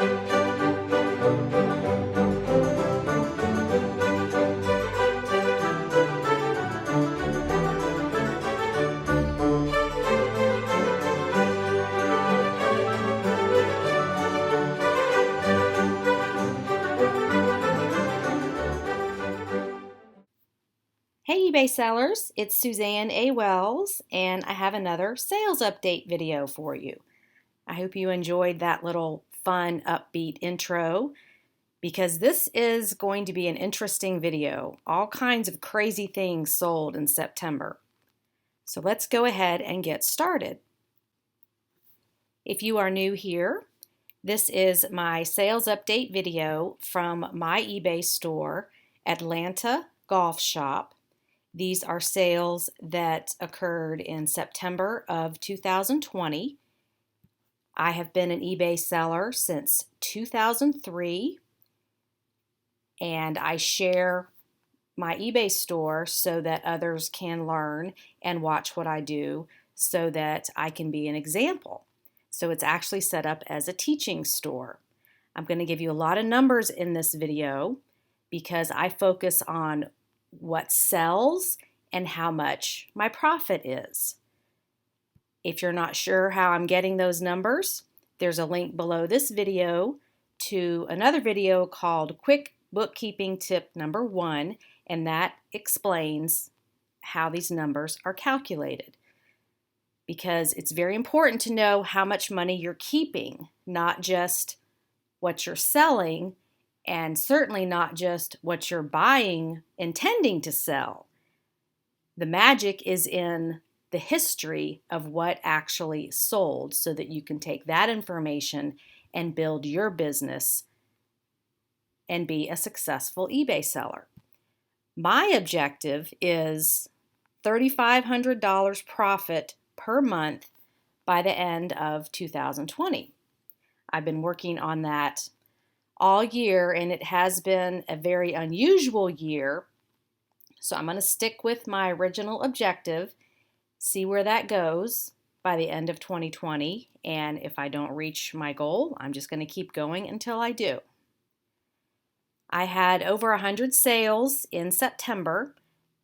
Hey eBay sellers, it's Suzanne A. Wells, and I have another sales update video for you. I hope you enjoyed that little fun, upbeat intro because this is going to be an interesting video. All kinds of crazy things sold in September. So let's go ahead and get started. If you are new here, this is my sales update video from my eBay store, Atlanta Golf Shop. These are sales that occurred in September of 2020. I have been an eBay seller since 2003, and I share my eBay store so that others can learn and watch what I do so that I can be an example. So it's actually set up as a teaching store. I'm going to give you a lot of numbers in this video because I focus on what sells and how much my profit is. If you're not sure how I'm getting those numbers, there's a link below this video to another video called Quick Bookkeeping Tip Number 1, and that explains how these numbers are calculated. Because it's very important to know how much money you're keeping, not just what you're selling, and certainly not just what you're buying, intending to sell. The magic is in the history of what actually sold so that you can take that information and build your business and be a successful eBay seller. My objective is $3,500 profit per month by the end of 2020. I've been working on that all year, and it has been a very unusual year. So I'm going to stick with my original objective, see where that goes by the end of 2020. And if I don't reach my goal, I'm just going to keep going until I do. I had over 100 sales in September,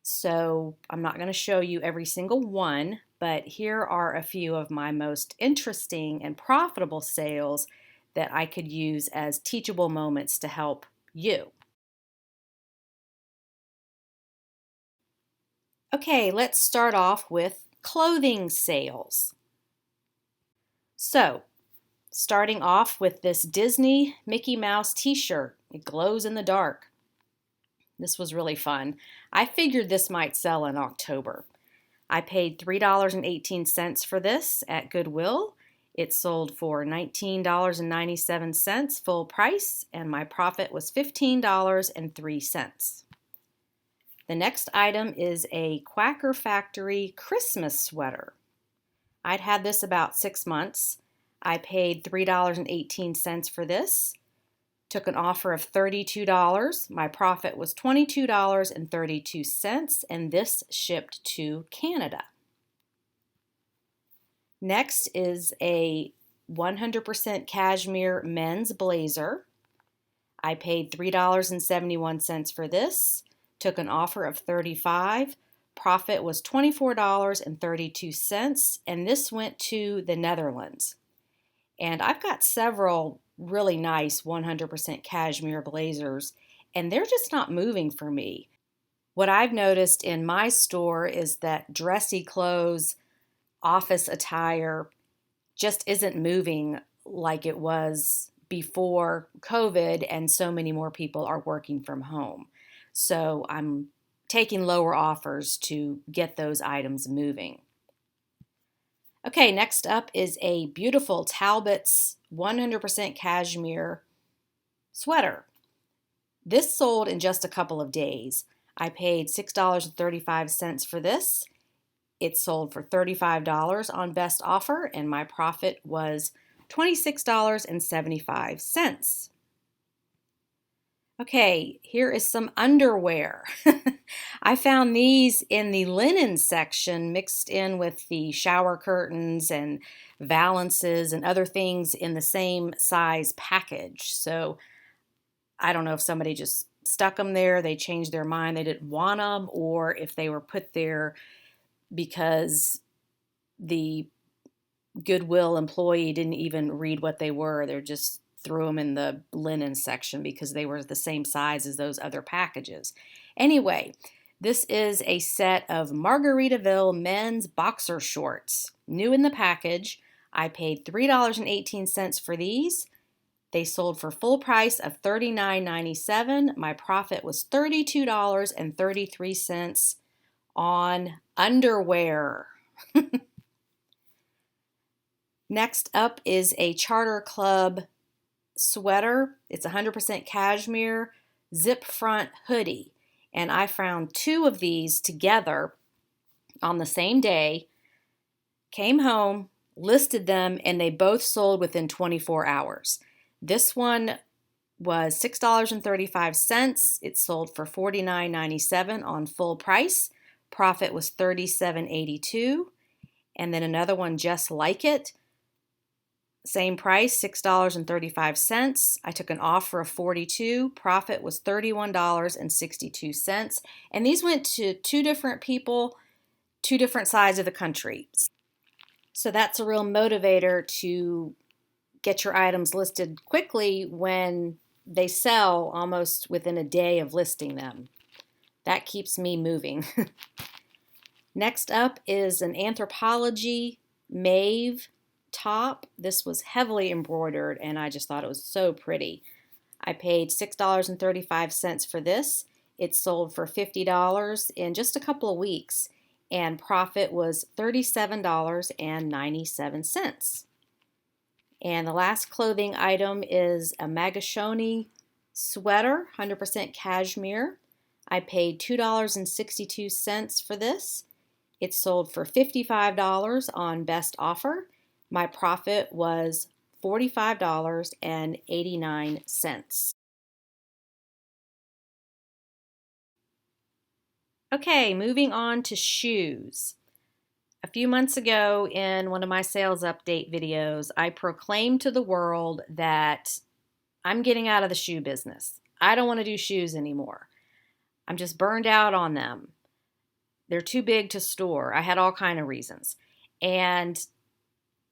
so I'm not going to show you every single one, but here are a few of my most interesting and profitable sales that I could use as teachable moments to help you. Okay, let's start off with clothing sales. So, starting off with this Disney Mickey Mouse t-shirt. It glows in the dark. This was really fun. I figured this might sell in October. I paid $3.18 for this at Goodwill. It sold for $19.97 full price, and my profit was $15.03. The next item is a Quacker Factory Christmas sweater. I'd had this about 6 months. I paid $3.18 for this. Took an offer of $32. My profit was $22.32, and this shipped to Canada. Next is a 100% cashmere men's blazer. I paid $3.71 for this. Took an offer of $35. Profit was $24.32, and this went to the Netherlands. And I've got several really nice 100% cashmere blazers, and they're just not moving for me. What I've noticed in my store is that dressy clothes, office attire just isn't moving like it was before COVID, and so many more people are working from home. So I'm taking lower offers to get those items moving. Okay, next up is a beautiful Talbot's 100% cashmere sweater. This sold in just a couple of days. I paid $6.35 for this. It sold for $35 on best offer, and my profit was $26.75. Okay, here is some underwear. I found these in the linen section mixed in with the shower curtains and valances and other things in the same size package. So I don't know if somebody just stuck them there, they changed their mind, they didn't want them, or if they were put there because the Goodwill employee didn't even read what they were. They just threw them in the linen section because they were the same size as those other packages. Anyway, this is a set of Margaritaville men's boxer shorts, new in the package. I paid $3.18 for these. They sold for full price of $39.97. My profit was $32.33 on underwear. Next up is a Charter Club sweater. It's 100% cashmere, zip front hoodie. And I found two of these together on the same day, came home, listed them, and they both sold within 24 hours. This one was $6.35. It sold for $49.97 on full price. Profit was $37.82. And then another one just like it. Same price, $6.35. I took an offer of $42. Profit was $31.62. And these went to two different people, two different sides of the country. So that's a real motivator to get your items listed quickly when they sell almost within a day of listing them. That keeps me moving. Next up is an Anthropologie Mauve top. This was heavily embroidered and I just thought it was so pretty. I paid $6.35 for this. It sold for $50 in just a couple of weeks and profit was $37.97. And the last clothing item is a Magashoni sweater, 100% cashmere. I paid $2.62 for this. It sold for $55 on best offer. My profit was $45.89. Okay, moving on to shoes. A few months ago in one of my sales update videos, I proclaimed to the world that I'm getting out of the shoe business. I don't want to do shoes anymore. I'm just burned out on them. They're too big to store. I had all kinds of reasons. And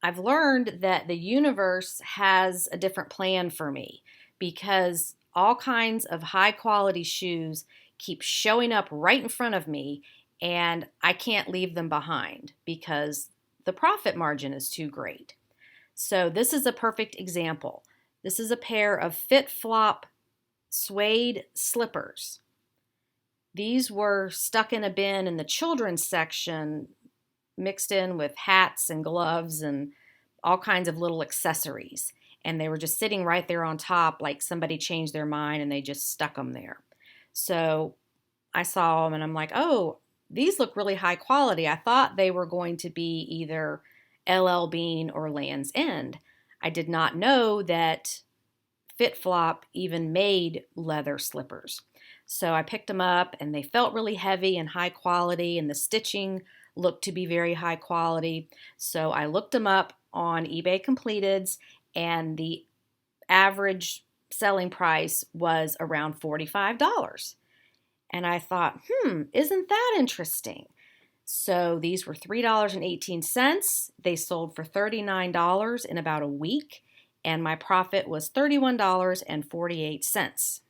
I've learned that the universe has a different plan for me because all kinds of high quality shoes keep showing up right in front of me and I can't leave them behind because the profit margin is too great. So this is a perfect example. This is a pair of FitFlop suede slippers. These were stuck in a bin in the children's section, mixed in with hats and gloves and all kinds of little accessories. And they were just sitting right there on top like somebody changed their mind and they just stuck them there. So I saw them and I'm like, oh, these look really high quality. I thought they were going to be either LL Bean or Land's End. I did not know that FitFlop even made leather slippers. So I picked them up and they felt really heavy and high quality and the stitching looked to be very high quality. So I looked them up on eBay Completeds and the average selling price was around $45. And I thought, isn't that interesting? So these were $3.18. They sold for $39 in about a week, and my profit was $31.48.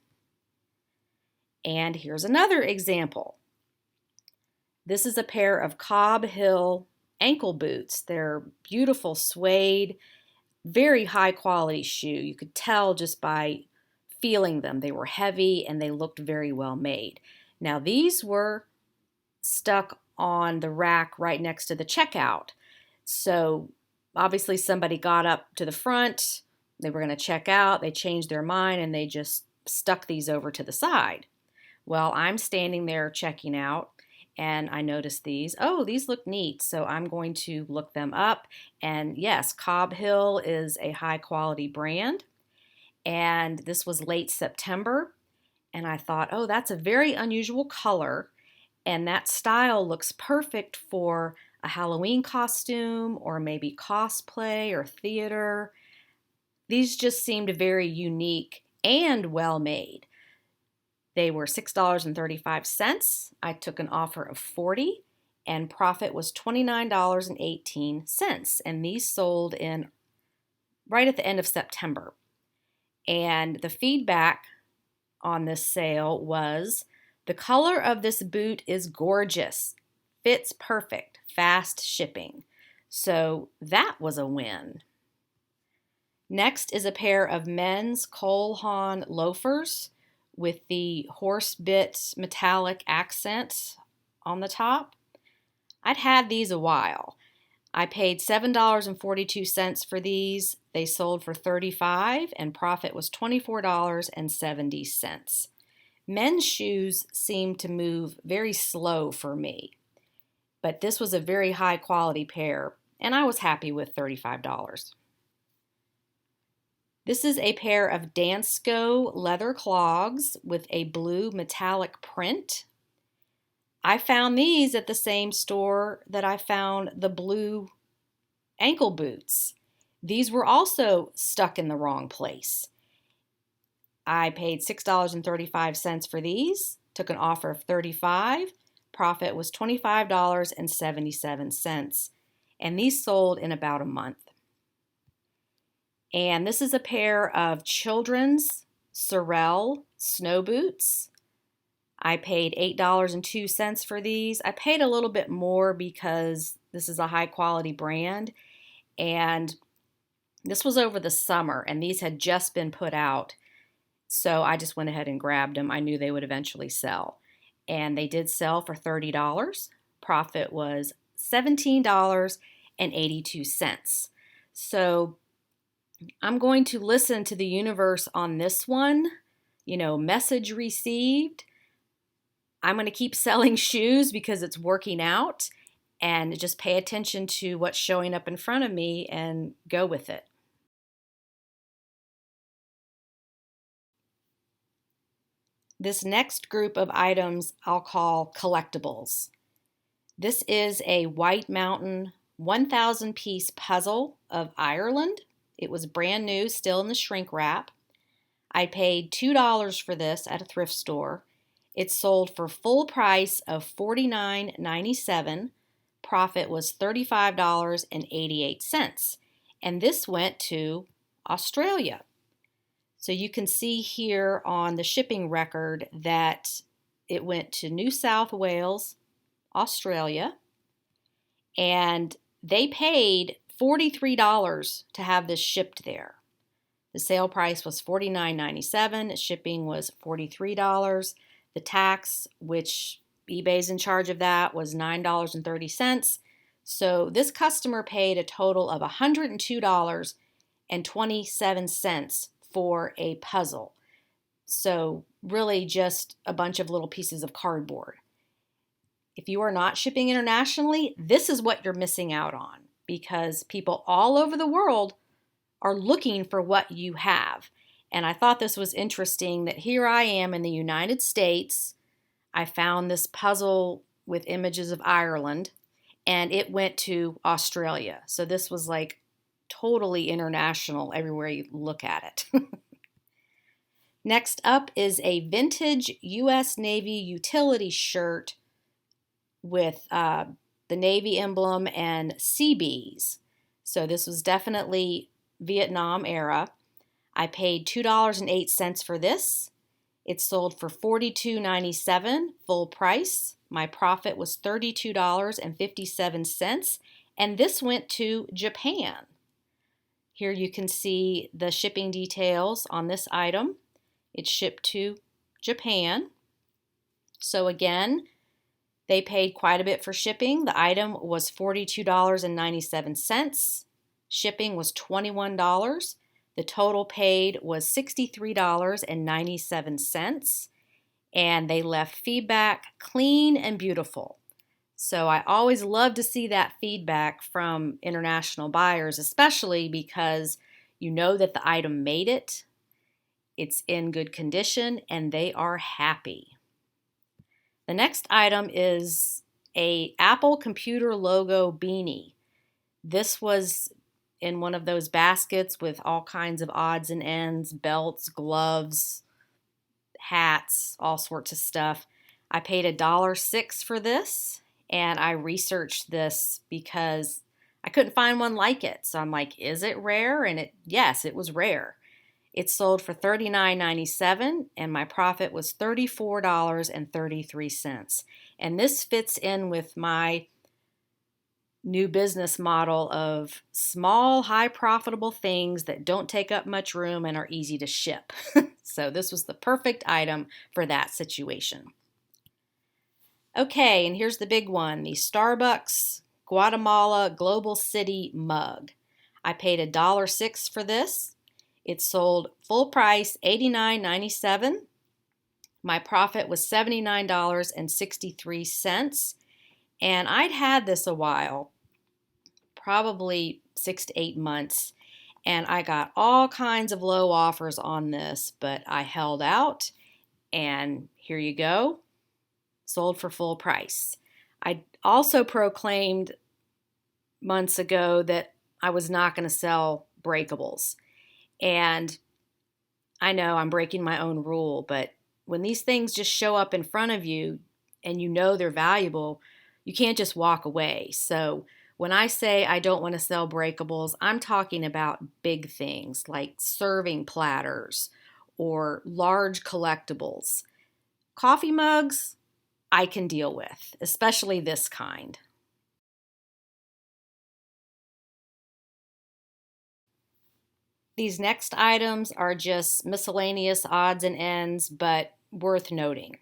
And here's another example. This is a pair of Cobb Hill ankle boots. They're beautiful suede, very high quality shoe. You could tell just by feeling them. They were heavy and they looked very well made. Now these were stuck on the rack right next to the checkout. So obviously somebody got up to the front, they were going to check out, they changed their mind and they just stuck these over to the side. Well, I'm standing there checking out and I noticed these. Oh, these look neat. So I'm going to look them up. And yes, Cobb Hill is a high quality brand. And this was late September. And I thought, oh, that's a very unusual color. And that style looks perfect for a Halloween costume or maybe cosplay or theater. These just seemed very unique and well made. They were $6.35. I took an offer of $40 and profit was $29.18. And these sold in right at the end of September. And the feedback on this sale was, the color of this boot is gorgeous, fits perfect, fast shipping. So that was a win. Next is a pair of men's Cole Haan loafers with the horse bit metallic accent on the top. I'd had these a while. I paid $7.42 for these. They sold for $35 and profit was $24.70. Men's shoes seem to move very slow for me, but this was a very high quality pair and I was happy with $35. This is a pair of Dansko leather clogs with a blue metallic print. I found these at the same store that I found the blue ankle boots. These were also stuck in the wrong place. I paid $6.35 for these, took an offer of $35. Profit was $25.77. And these sold in about a month. And this is a pair of children's Sorel snow boots. I paid $8.02 for these. I paid a little bit more because this is a high quality brand. And this was over the summer and these had just been put out. So I just went ahead and grabbed them. I knew they would eventually sell. And they did sell for $30. Profit was $17.82. So I'm going to listen to the universe on this one. Message received. I'm going to keep selling shoes because it's working out, and just pay attention to what's showing up in front of me and go with it. This next group of items I'll call collectibles. This is a White Mountain 1,000 piece puzzle of Ireland. It was brand new, still in the shrink wrap. I paid $2 for this at a thrift store. It sold for full price of $49.97. Profit was $35.88. And this went to Australia. So you can see here on the shipping record that it went to New South Wales, Australia, and they paid $43 to have this shipped there. The sale price was $49.97. Shipping was $43. The tax, which eBay's in charge of that, was $9.30. So this customer paid a total of $102.27 for a puzzle. So really just a bunch of little pieces of cardboard. If you are not shipping internationally, this is what you're missing out on, because people all over the world are looking for what you have. And I thought this was interesting that here I am in the United States. I found this puzzle with images of Ireland, and it went to Australia. So this was like totally international everywhere you look at it. Next up is a vintage U.S. Navy utility shirt with the Navy emblem and CBs. So this was definitely Vietnam era. I paid $2.08 for this. It sold for $42.97 full price. My profit was $32.57, and this went to Japan. Here you can see the shipping details on this item. It's shipped to Japan. So again, they paid quite a bit for shipping. The item was $42.97. Shipping was $21. The total paid was $63.97. And they left feedback clean and beautiful. So I always love to see that feedback from international buyers, especially because you know that the item made it, it's in good condition, and they are happy. The next item is a Apple computer logo beanie. This was in one of those baskets with all kinds of odds and ends, belts, gloves, hats, all sorts of stuff. I paid $1.06 for this, and I researched this because I couldn't find one like it. So I'm like, is it rare? And yes, it was rare. It sold for $39.97, and my profit was $34.33. And this fits in with my new business model of small, high profitable things that don't take up much room and are easy to ship. So this was the perfect item for that situation. Okay, and here's the big one, the Starbucks Guatemala Global City mug. I paid $1.06 for this. It sold full price $89.97. My profit was $79.63. And I'd had this a while, probably 6 to 8 months, and I got all kinds of low offers on this, but I held out, and here you go, sold for full price. I also proclaimed months ago that I was not going to sell breakables, and I know I'm breaking my own rule, but when these things just show up in front of you and you know they're valuable, you can't just walk away. So when I say I don't want to sell breakables, I'm talking about big things like serving platters or large collectibles. Coffee mugs, I can deal with, especially this kind. These next items are just miscellaneous odds and ends, but worth noting.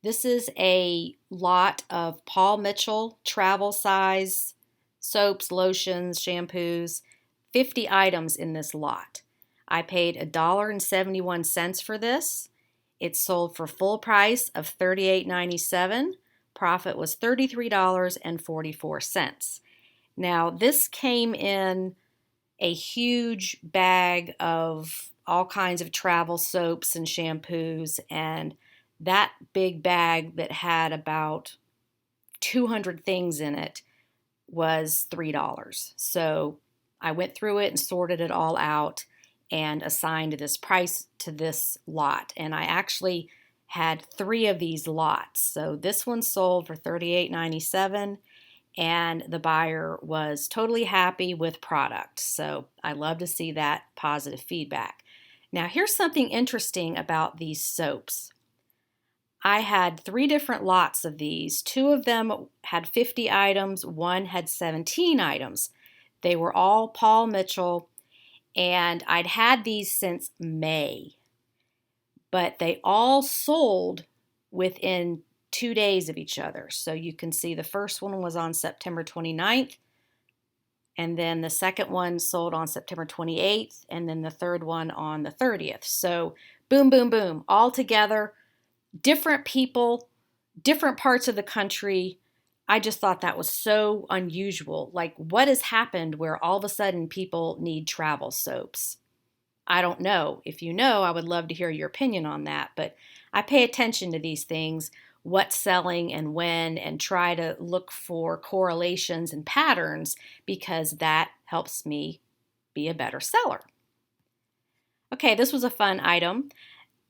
This is a lot of Paul Mitchell travel size soaps, lotions, shampoos, 50 items in this lot. I paid $1.71 for this. It sold for full price of $38.97. Profit was $33.44. Now, this came in a huge bag of all kinds of travel soaps and shampoos, and that big bag that had about 200 things in it was $3. So I went through it and sorted it all out and assigned this price to this lot. And I actually had 3 of these lots. So this one sold for $38.97, and the buyer was totally happy with product. So I love to see that positive feedback. Now here's something interesting about these soaps. I had 3 different lots of these. 2 of them had 50 items, 1 had 17 items. They were all Paul Mitchell, and I'd had these since May. But they all sold within 2 days of each other. So you can see the first one was on September 29th, and then the second one sold on September 28th, and then the third one on the 30th. So boom, boom, boom, all together. Different people, different parts of the country. I just thought that was so unusual. Like, what has happened where all of a sudden people need travel soaps? I don't know. If you know, I would love to hear your opinion on that. But I pay attention to these things, what's selling and when, and try to look for correlations and patterns because that helps me be a better seller. Okay, this was a fun item.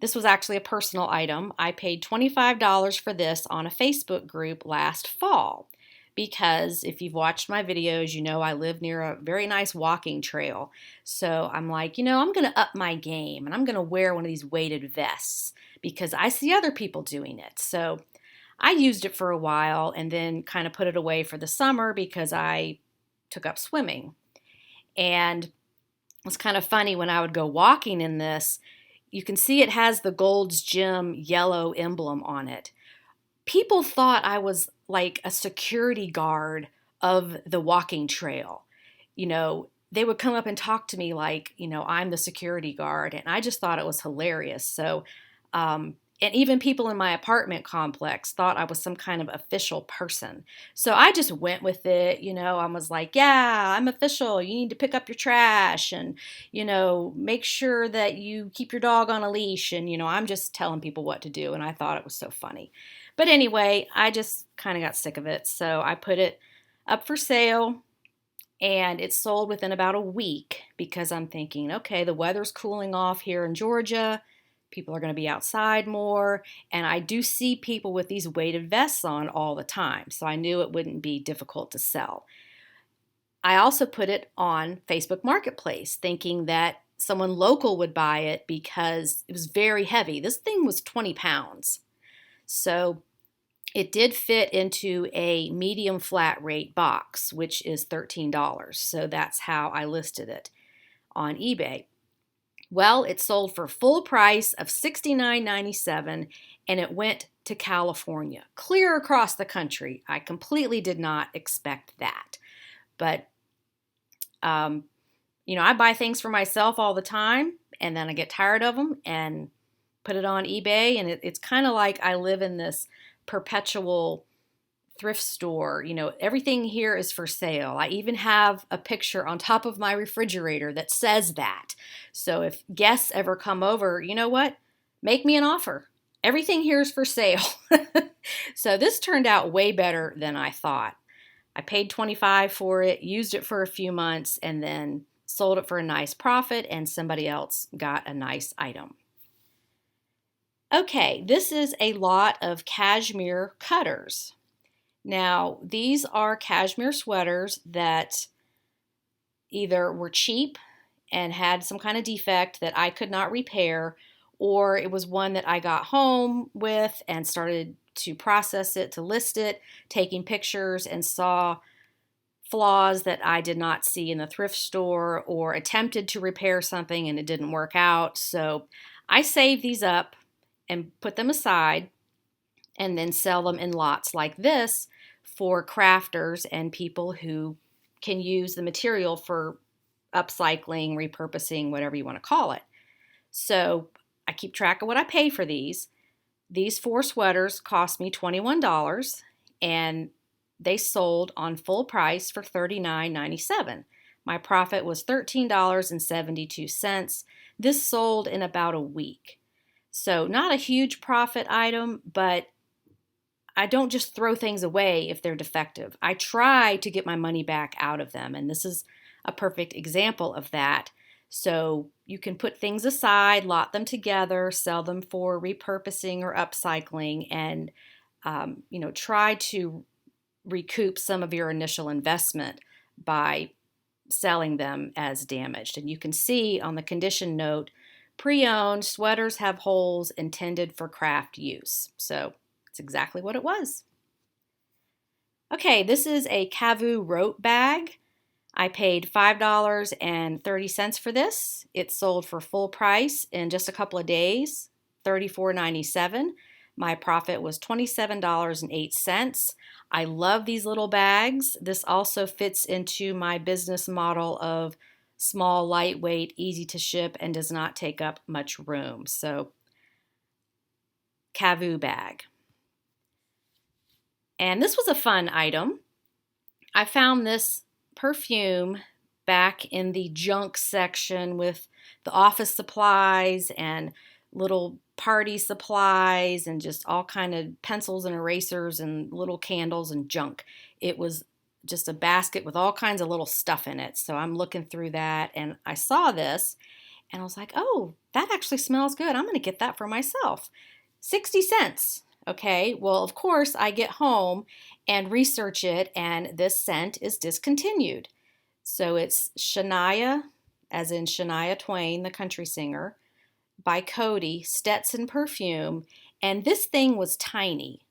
This was actually a personal item. I paid $25 for this on a Facebook group last fall because if you've watched my videos, you know I live near a very nice walking trail. So I'm like, I'm going to up my game and I'm going to wear one of these weighted vests because I see other people doing it. So I used it for a while and then kind of put it away for the summer because I took up swimming. And it was kind of funny when I would go walking in this. You can see it has the Gold's Gym yellow emblem on it. People thought I was like a security guard of the walking trail. They would come up and talk to me like, I'm the security guard. And I just thought it was hilarious. So, and even people in my apartment complex thought I was some kind of official person. So I just went with it. I was like, yeah, I'm official. You need to pick up your trash and, make sure that you keep your dog on a leash. And, I'm just telling people what to do. And I thought it was so funny. But anyway, I just kind of got sick of it. So I put it up for sale and it sold within about a week because I'm thinking, okay, the weather's cooling off here in Georgia. People are going to be outside more. And I do see people with these weighted vests on all the time. So I knew it wouldn't be difficult to sell. I also put it on Facebook Marketplace thinking that someone local would buy it because it was very heavy. This thing was 20 pounds. So it did fit into a medium flat rate box, which is $13. So that's how I listed it on eBay. Well, it sold for full price of $69.97 and it went to California, clear across the country. I completely did not expect that. But, I buy things for myself all the time and then I get tired of them and put it on eBay. And it's kind of like I live in this perpetual thrift store. Everything here is for sale. I even have a picture on top of my refrigerator that says that. So if guests ever come over, you know what? Make me an offer. Everything here is for sale. So this turned out way better than I thought. I paid $25 for it, used it for a few months, and then sold it for a nice profit, and somebody else got a nice item. Okay, this is a lot of cashmere cutters. Now, these are cashmere sweaters that either were cheap and had some kind of defect that I could not repair, or it was one that I got home with and started to process it, to list it, taking pictures, and saw flaws that I did not see in the thrift store, or attempted to repair something and it didn't work out. So I saved these up and put them aside and then sell them in lots like this for crafters and people who can use the material for upcycling, repurposing, whatever you want to call it. So I keep track of what I pay for these. These 4 sweaters cost me $21 and they sold on full price for $39.97. My profit was $13.72. This sold in about a week. So not a huge profit item, but I don't just throw things away if they're defective. I try to get my money back out of them, and this is a perfect example of that. So you can put things aside, lot them together, sell them for repurposing or upcycling, and try to recoup some of your initial investment by selling them as damaged. And you can see on the condition note, pre-owned sweaters have holes intended for craft use. So it's exactly what it was. Okay, this is a Kavu rope bag. I paid $5.30 for this. It sold for full price in just a couple of days, $34.97. My profit was $27.08. I love these little bags. This also fits into my business model of small, lightweight, easy to ship, and does not take up much room. So, Kavu bag. And this was a fun item. I found this perfume back in the junk section with the office supplies and little party supplies and just all kind of pencils and erasers and little candles and junk. It was just a basket with all kinds of little stuff in it. So I'm looking through that and I saw this and I was like, oh, that actually smells good. I'm going to get that for myself. 60 cents. Okay, well, of course, I get home and research it, and this scent is discontinued. So it's Shania, as in Shania Twain, the country singer, by Cody, Stetson perfume, and this thing was tiny.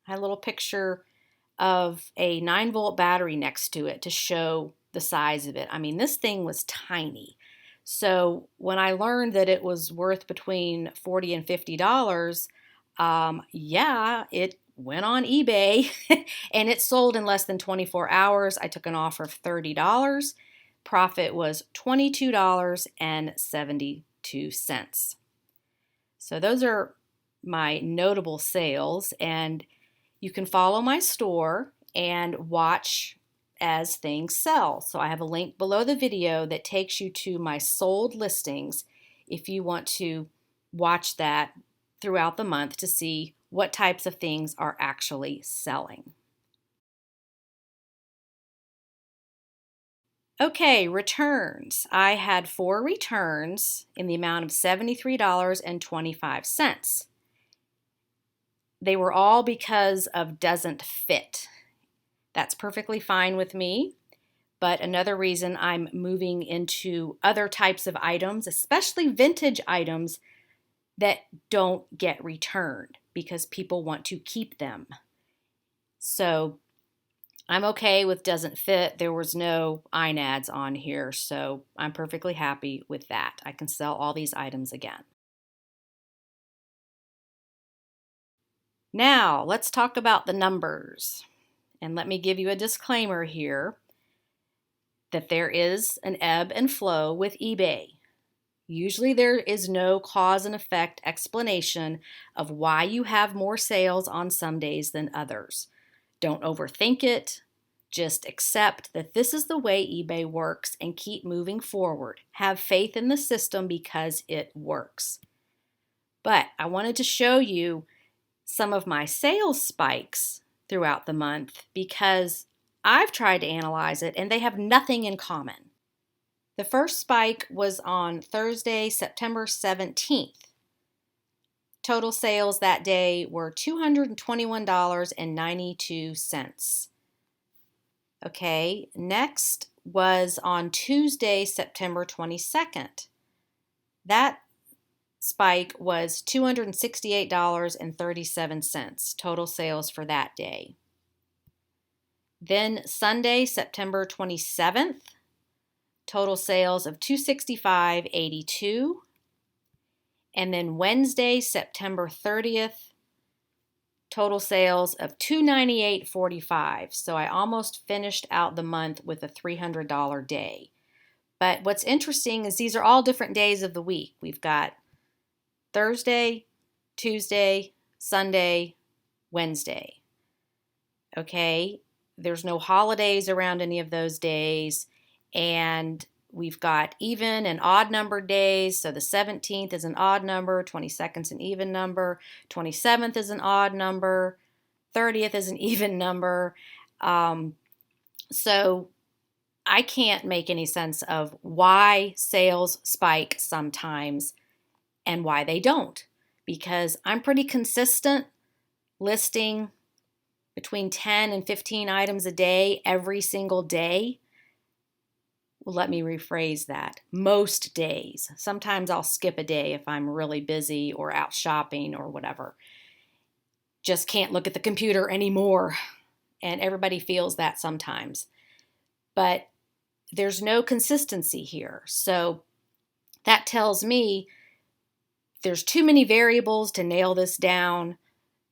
I had a little picture of a 9-volt battery next to it to show the size of it. I mean, this thing was tiny. So when I learned that it was worth between $40 and $50, it went on eBay and it sold in less than 24 hours. I took an offer of $30. Profit was $22.72. So those are my notable sales, and you can follow my store and watch as things sell. So I have a link below the video that takes you to my sold listings if you want to watch that throughout the month to see what types of things are actually selling. Okay, returns. I had 4 returns in the amount of $73.25. They were all because of doesn't fit. That's perfectly fine with me, but another reason I'm moving into other types of items, especially vintage items that don't get returned because people want to keep them. So I'm okay with doesn't fit. There was no INADs on here, so I'm perfectly happy with that. I can sell all these items again. Now, let's talk about the numbers. And let me give you a disclaimer here that there is an ebb and flow with eBay. Usually there is no cause and effect explanation of why you have more sales on some days than others. Don't overthink it. Just accept that this is the way eBay works and keep moving forward. Have faith in the system because it works. But I wanted to show you some of my sales spikes throughout the month because I've tried to analyze it and they have nothing in common. The first spike was on Thursday, September 17th. Total sales that day were $221.92. Okay, next was on Tuesday, September 22nd. That spike was $268.37, total sales for that day. Then Sunday, September 27th, total sales of $265.82. And then Wednesday, September 30th, total sales of $298.45. So I almost finished out the month with a $300 day. But what's interesting is these are all different days of the week. We've got Thursday, Tuesday, Sunday, Wednesday. Okay, there's no holidays around any of those days, and we've got even and odd numbered days. So the 17th is an odd number, 22nd is an even number, 27th is an odd number, 30th is an even number. So I can't make any sense of why sales spike sometimes and why they don't, because I'm pretty consistent listing between 10 and 15 items a day every single day. Well, let me rephrase that. Most days. Sometimes I'll skip a day if I'm really busy or out shopping or whatever. Just can't look at the computer anymore. And everybody feels that sometimes. But there's no consistency here. So that tells me there's too many variables to nail this down,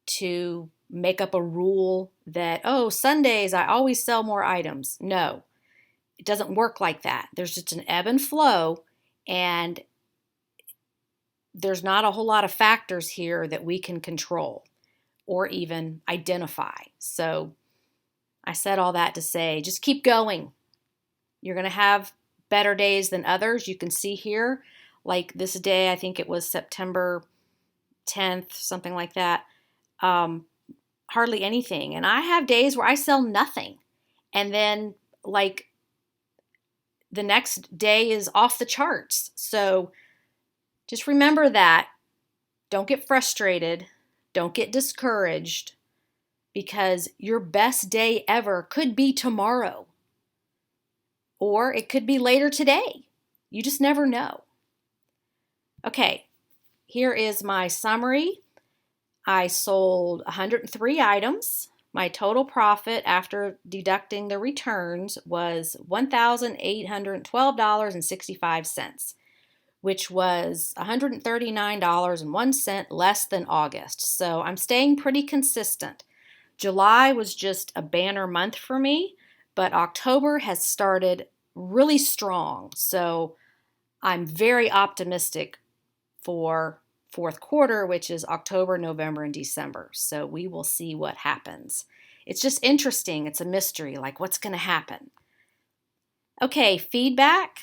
to make up a rule that, oh, Sundays I always sell more items. No, it doesn't work like that. There's just an ebb and flow, and there's not a whole lot of factors here that we can control or even identify. So I said all that to say, just keep going. You're going to have better days than others. You can see here, like this day, I think it was September 10th, something like that. Hardly anything. And I have days where I sell nothing. And then like the next day is off the charts. So just remember that. Don't get frustrated. Don't get discouraged, because your best day ever could be tomorrow, or it could be later today. You just never know. Okay, here is my summary. I sold 103 items. My total profit after deducting the returns was $1,812.65, which was $139.01 less than August. So I'm staying pretty consistent. July was just a banner month for me, but October has started really strong. So I'm very optimistic for fourth quarter, which is October, November, and December. So we will see what happens. It's just interesting. It's a mystery, like what's going to happen. Okay, feedback.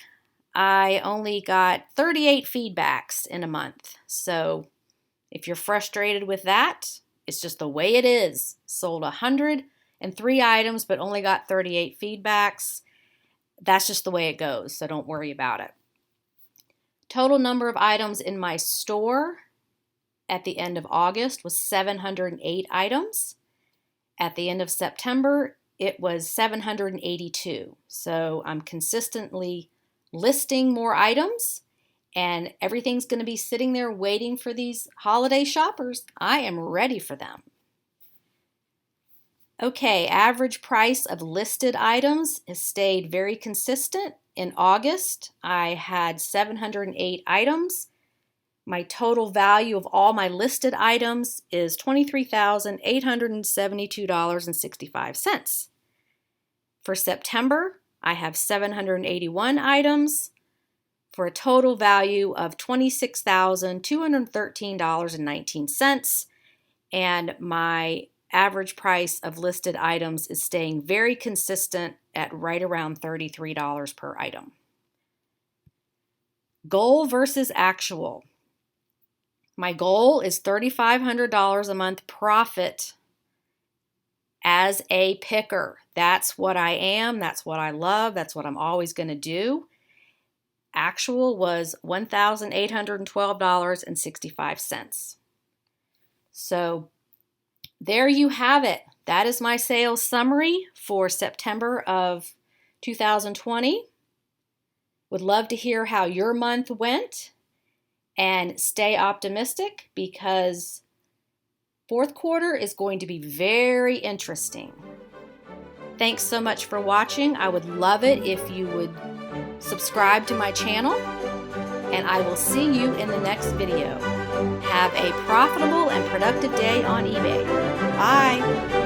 I only got 38 feedbacks in a month. So if you're frustrated with that, It's just the way it is. Sold 103 items, but only got 38 feedbacks. That's just the way it goes, so don't worry about it. Total number of items in my store at the end of August was 708 items. At the end of September, it was 782. So I'm consistently listing more items, and everything's going to be sitting there waiting for these holiday shoppers. I am ready for them. Okay, average price of listed items has stayed very consistent. In August, I had 708 items. My total value of all my listed items is $23,872.65. For September, I have 781 items for a total value of $26,213.19. And my average price of listed items is staying very consistent at right around $33 per item. Goal versus actual. My goal is $3,500 a month profit as a picker. That's what I am. That's what I love. That's what I'm always going to do. Actual was $1,812.65. So there you have it. That is my sales summary for September of 2020. Would love to hear how your month went, and stay optimistic because fourth quarter is going to be very interesting. Thanks so much for watching. I would love it if you would subscribe to my channel, and I will see you in the next video. Have a profitable and productive day on eBay. Bye.